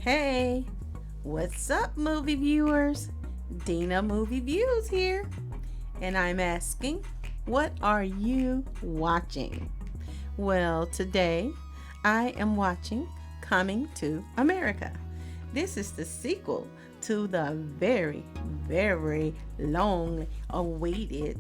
Hey, what's up, movie viewers? Dena Movie Views here, and I'm asking, what are you watching? Well, today I am watching Coming to America. This is the sequel to the very long awaited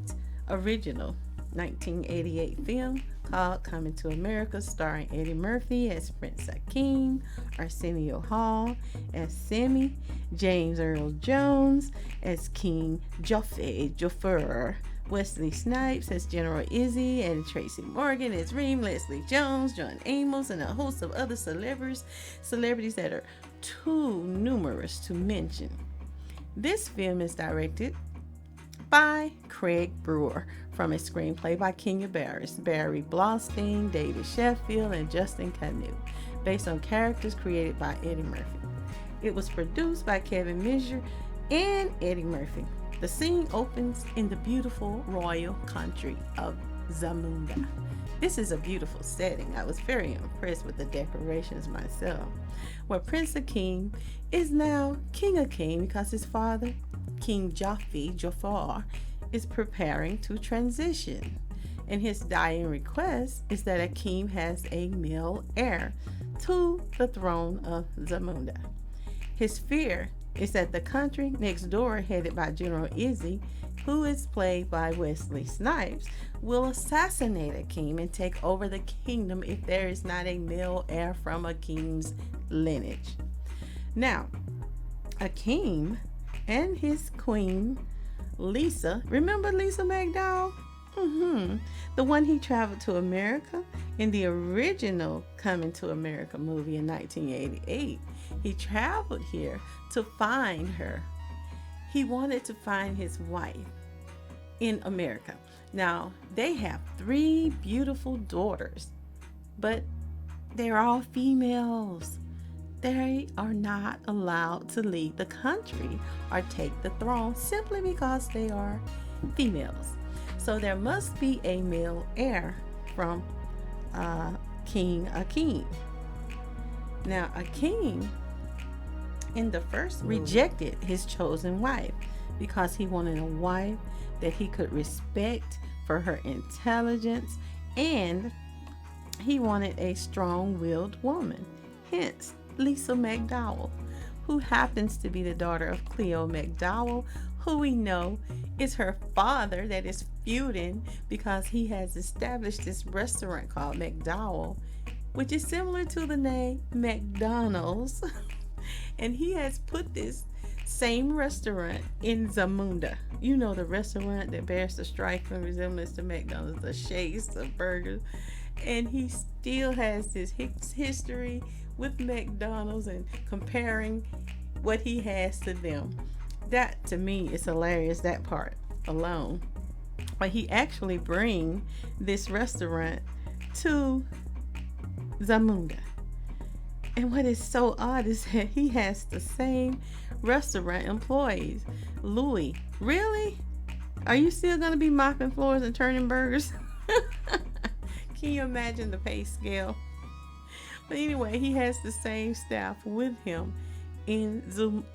original 1988 film called Coming to America, starring Eddie Murphy as Prince Akeem, Arsenio Hall as Semi, James Earl Jones as King Jafar, Wesley Snipes as General Izzy, and Tracy Morgan as Reem, Leslie Jones, John Amos, and a host of other celebrities that are too numerous to mention. This film is directed by Craig Brewer from a screenplay by Kenya Barris, Barry Blaustein, David Sheffield, and Justin Canu, based on characters created by Eddie Murphy. It was produced by Kevin Misher and Eddie Murphy. The scene opens in the beautiful royal country of Zamunda. This is a beautiful setting. I was very impressed with the decorations myself. Where Prince Akeem is now King Akeem because his father, King Jafar, is preparing to transition. And his dying request is that Akeem has a male heir to the throne of Zamunda. His fear is that the country next door, headed by General Izzy, who is played by Wesley Snipes, will assassinate Akeem and take over the kingdom if there is not a male heir from Akeem's lineage. Now, Akeem and his queen, Lisa, remember Lisa McDowell? The one he traveled to America in the original Coming to America movie in 1988. He traveled here to find her. He wanted to find his wife in America. Now, they have 3 beautiful daughters, but they're all females. They are not allowed to leave the country or take the throne simply because they are females. So there must be a male heir from King Akeem. Now, Akeem in the first rejected his chosen wife because he wanted a wife that he could respect for her intelligence, and he wanted a strong-willed woman. Hence, Lisa McDowell, who happens to be the daughter of Cleo McDowell, who we know is her father that is feuding because he has established this restaurant called McDowell, which is similar to the name McDonald's. And he has put this same restaurant in Zamunda. You know, the restaurant that bears the striking resemblance to McDonald's, the shakes, the burgers. And he still has this history with McDonald's and comparing what he has to them. That to me is hilarious, that part alone. But he actually bring this restaurant to Zamunda. And what is so odd is that he has the same restaurant employees. Louis, really? Are you still going to be mopping floors and turning burgers? Can you imagine the pay scale? But anyway, he has the same staff with him in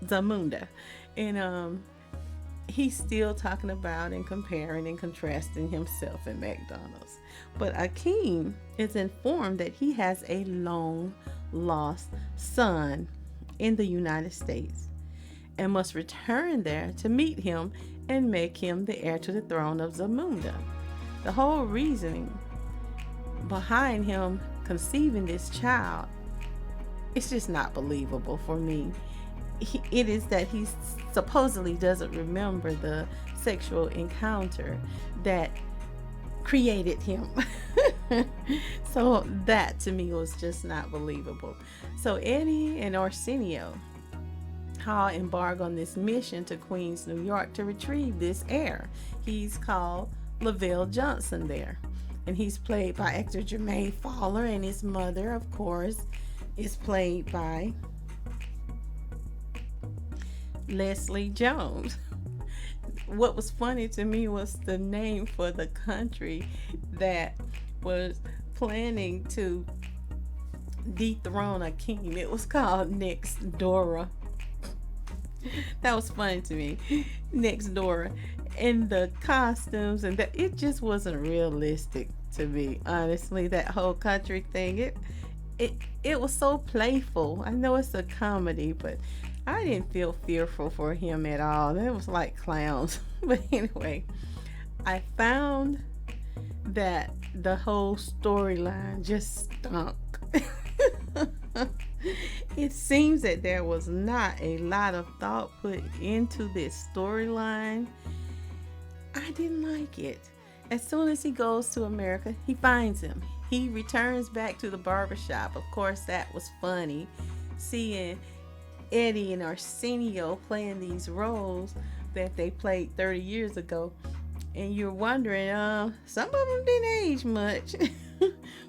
Zamunda. And he's still talking about and comparing and contrasting himself and McDonald's. But Akeem is informed that he has a long lost son in the United States and must return there to meet him and make him the heir to the throne of Zamunda. The whole reasoning behind him conceiving this child, it's just not believable for me. It is that he supposedly doesn't remember the sexual encounter that created him. So that to me was just not believable. So Eddie and Arsenio Hall embark on this mission to Queens, New York to retrieve this heir. He's called Lavelle Johnson there. And he's played by actor Jermaine Fowler, and his mother, of course, is played by Leslie Jones. What was funny to me was the name for the country that was planning to dethrone a king. It was called Next Dora. That was funny to me. Next Dora. And the costumes and that, it just wasn't realistic to me. Honestly, that whole country thing, it it was so playful. I know it's a comedy, but I didn't feel fearful for him at all. It was like clowns. But anyway, I found that the whole storyline just stunk. It seems that there was not a lot of thought put into this storyline. I didn't like it. As soon as he goes to America, he finds him. He returns back to the barbershop. Of course, that was funny. Seeing Eddie and Arsenio playing these roles that they played 30 years ago. And you're wondering, some of them didn't age much.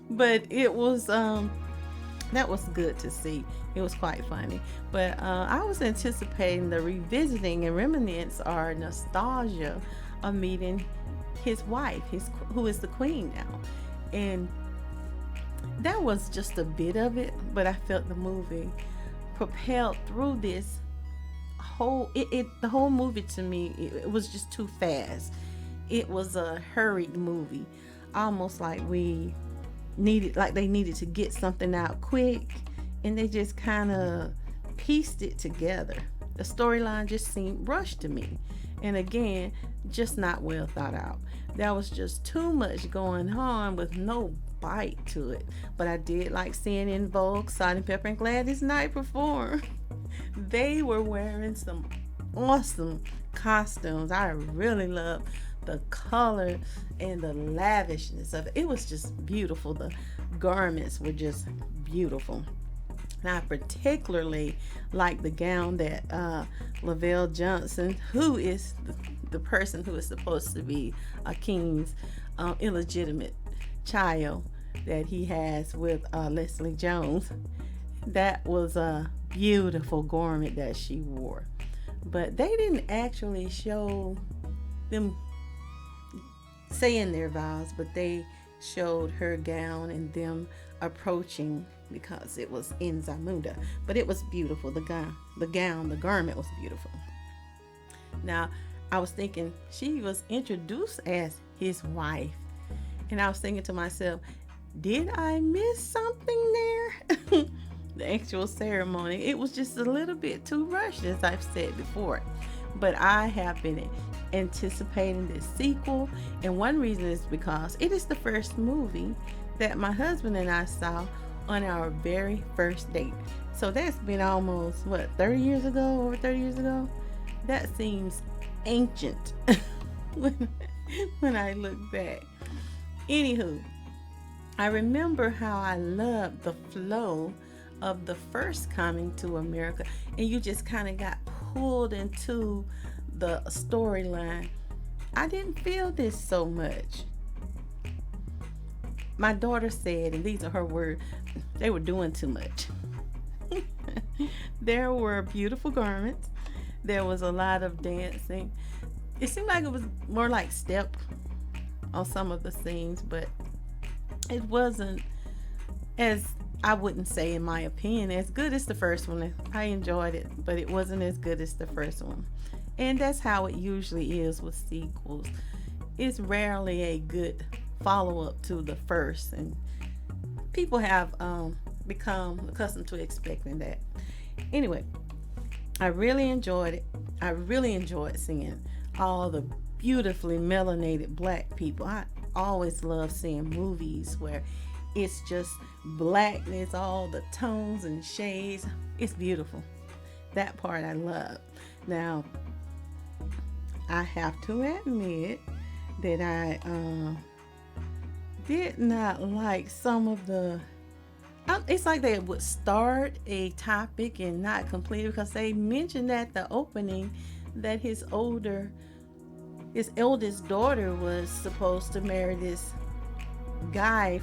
But it was, that was good to see. It was quite funny. But I was anticipating the revisiting and reminiscence or nostalgia of meeting his wife, who is the queen now. And that was just a bit of it, but I felt the movie propelled through this whole the whole movie to me, it was just too fast. It was a hurried movie, almost like they needed to get something out quick, and they just kind of pieced it together. The storyline just seemed rushed to me, and again, just not well thought out. There was just too much going on with no bite to it. But I did like seeing In Vogue, Salt and Pepper, and Gladys Knight perform. They were wearing some awesome costumes. I really loved the color and the lavishness of it. It was just beautiful. The garments were just beautiful. And I particularly like the gown that Lavelle Johnson, who is the person who is supposed to be a king's illegitimate child that he has with Leslie Jones. That was a beautiful garment that she wore. But they didn't actually show them saying their vows, but they showed her gown and them approaching because it was in Zamunda. But it was beautiful. The garment was beautiful. Now, I was thinking she was introduced as his wife. And I was thinking to myself, did I miss something there? The actual ceremony, it was just a little bit too rushed, as I've said before. But I have been anticipating this sequel, and one reason is because it is the first movie that my husband and I saw on our very first date. So that's been almost, 30 years ago, over 30 years ago? That seems ancient when I look back. Anywho, I remember how I loved the flow of the first coming to America, and you just kind of got pulled into the storyline. I didn't feel this so much. My daughter said, and these are her words, they were doing too much. There were beautiful garments. There was a lot of dancing. It seemed like it was more like step on some of the scenes, but it wasn't, as I wouldn't say, in my opinion, as good as the first one. I enjoyed it, but it wasn't as good as the first one. And that's how it usually is with sequels. It's rarely a good follow-up to the first, and people have become accustomed to expecting that. Anyway, I really enjoyed it. I really enjoyed seeing all the beautifully melanated black people. I always love seeing movies where it's just blackness, all the tones and shades. It's beautiful. That part I love. Now, I have to admit that I did not like some of the, it's like they would start a topic and not complete it, because they mentioned at the opening that his eldest daughter was supposed to marry this guy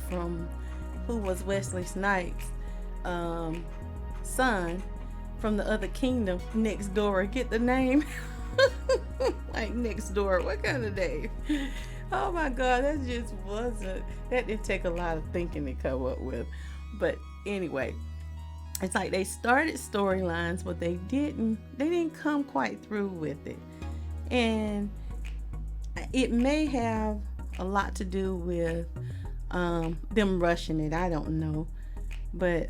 who was Wesley Snipes' son from the other kingdom, Next Door. Get the name? Like Next Door. What kind of name? Oh my God, that didn't take a lot of thinking to come up with. But anyway, it's like they started storylines, but they didn't come quite through with it. And it may have a lot to do with them rushing it. I don't know. But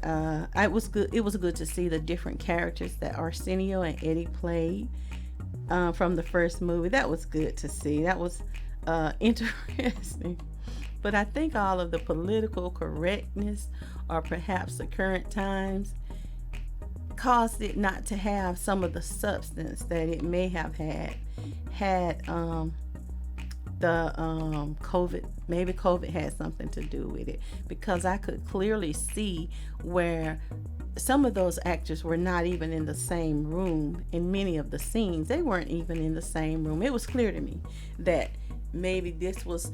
it was good. It was good to see the different characters that Arsenio and Eddie played from the first movie. That was good to see. That was interesting. But I think all of the political correctness, or perhaps the current times, caused it not to have some of the substance that it may have had the COVID. Maybe COVID had something to do with it, because I could clearly see where some of those actors were not even in the same room. In many of the scenes, they weren't even in the same room. It was clear to me that maybe this was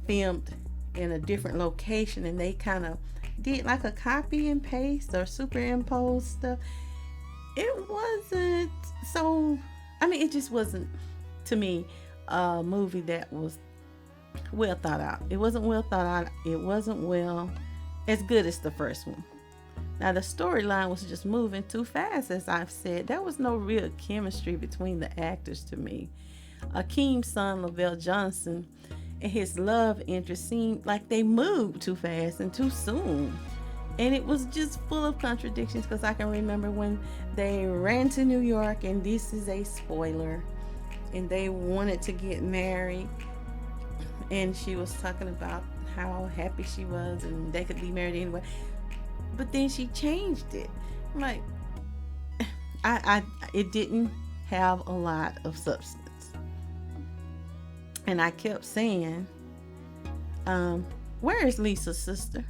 filmed in a different location, and they kind of did like a copy and paste or superimpose stuff. It wasn't so, I mean, it just wasn't, to me, a movie that was well thought out. It wasn't well thought out. It wasn't well as good as the first one. Now, the storyline was just moving too fast, as I've said. There was no real chemistry between the actors to me. Akeem's son, Lavelle Johnson, and his love interest seemed like they moved too fast and too soon. And it was just full of contradictions, because I can remember when they ran to New York, and this is a spoiler, and they wanted to get married, and she was talking about how happy she was and they could be married anyway. But then she changed it. I'm like, it didn't have a lot of substance. And I kept saying, where is Lisa's sister?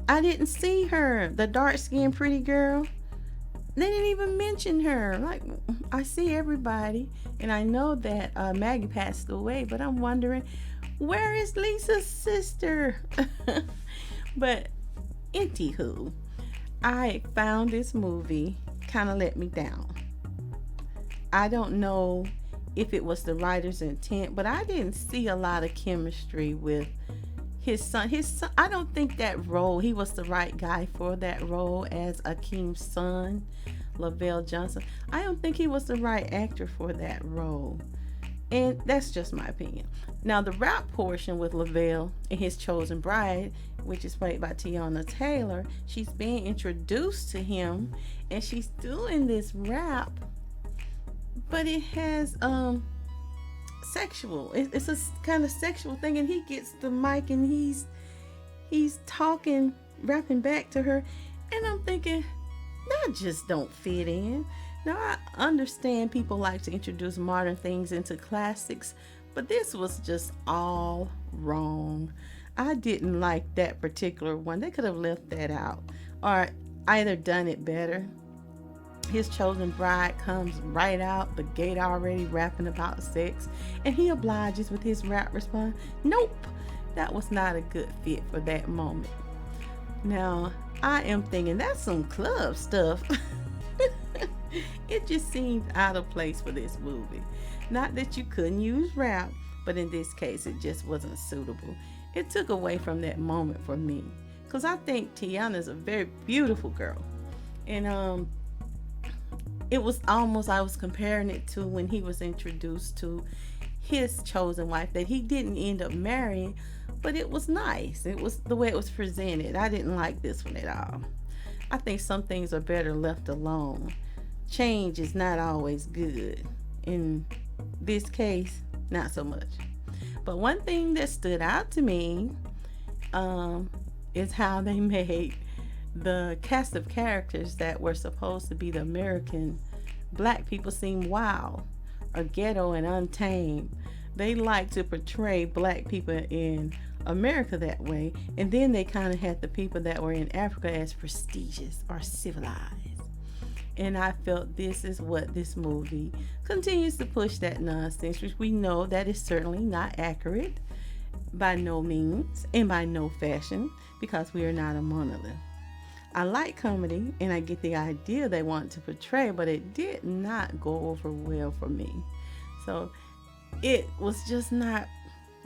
I didn't see her. The dark-skinned pretty girl. They didn't even mention her. Like, I see everybody, and I know that Maggie passed away, but I'm wondering, where is Lisa's sister? But anywho, I found this movie kind of let me down. I don't know if it was the writer's intent, but I didn't see a lot of chemistry with his son. I don't think that role, he was the right guy for that role as Akeem's son, Lavelle Johnson. I don't think he was the right actor for that role. And that's just my opinion. Now, the rap portion with Lavelle and his chosen bride, which is played by Tiana Taylor, she's being introduced to him, and she's doing this rap, but it has sexual. It's a kind of sexual thing, and he gets the mic and he's talking, rapping back to her, and I'm thinking, that just don't fit in. Now, I understand people like to introduce modern things into classics, but this was just all wrong. I didn't like that particular one. They could have left that out, or either done it better. His chosen bride comes right out the gate already rapping about sex, and he obliges with his rap response. Nope, that was not a good fit for that moment. Now, I am thinking that's some club stuff. It just seemed out of place for this movie. Not that you couldn't use rap, but in this case, it just wasn't suitable. It took away from that moment for me, because I think Tiana's a very beautiful girl, and it was almost, I was comparing it to when he was introduced to his chosen wife that he didn't end up marrying, but it was nice. It was the way it was presented. I didn't like this one at all. I think some things are better left alone. Change is not always good. In this case, not so much. But one thing that stood out to me is how they made the cast of characters that were supposed to be the American black people seem wild or ghetto and untamed. They like to portray black people in America that way, and then they kind of had the people that were in Africa as prestigious or civilized. And I felt this is what this movie continues to push, that nonsense, which we know that is certainly not accurate by no means and by no fashion, because we are not a monolith. I like comedy, and I get the idea they want to portray, but it did not go over well for me. So it was just not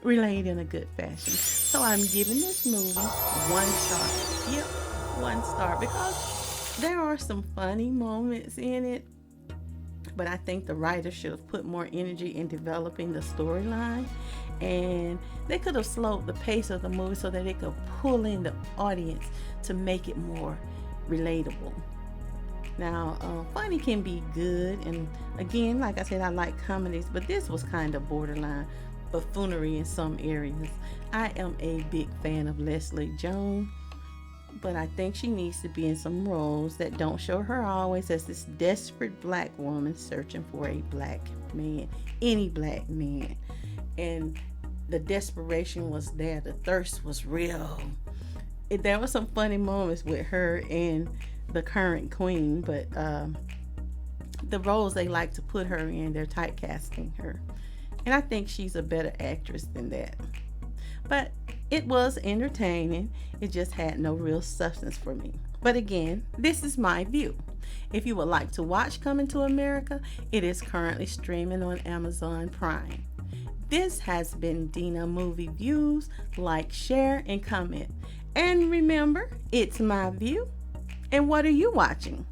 relate in a good fashion. So I'm giving this movie 1 star. Yep, 1 star, because there are some funny moments in it, but I think the writer should have put more energy in developing the storyline, and they could have slowed the pace of the movie so that it could pull in the audience to make it more relatable. Now, funny can be good, and again, like I said, I like comedies, but this was kind of borderline buffoonery in some areas. I am a big fan of Leslie Jones, but I think she needs to be in some roles that don't show her always as this desperate black woman searching for a black man, any black man. And the desperation was there, the thirst was real. There were some funny moments with her and the current queen, but the roles they like to put her in, they're typecasting her. And I think she's a better actress than that. But it was entertaining. It just had no real substance for me. But again, this is my view. If you would like to watch Coming to America, it is currently streaming on Amazon Prime. This has been Dena Movie Views. Like, share, and comment. And remember, it's my view. And what are you watching?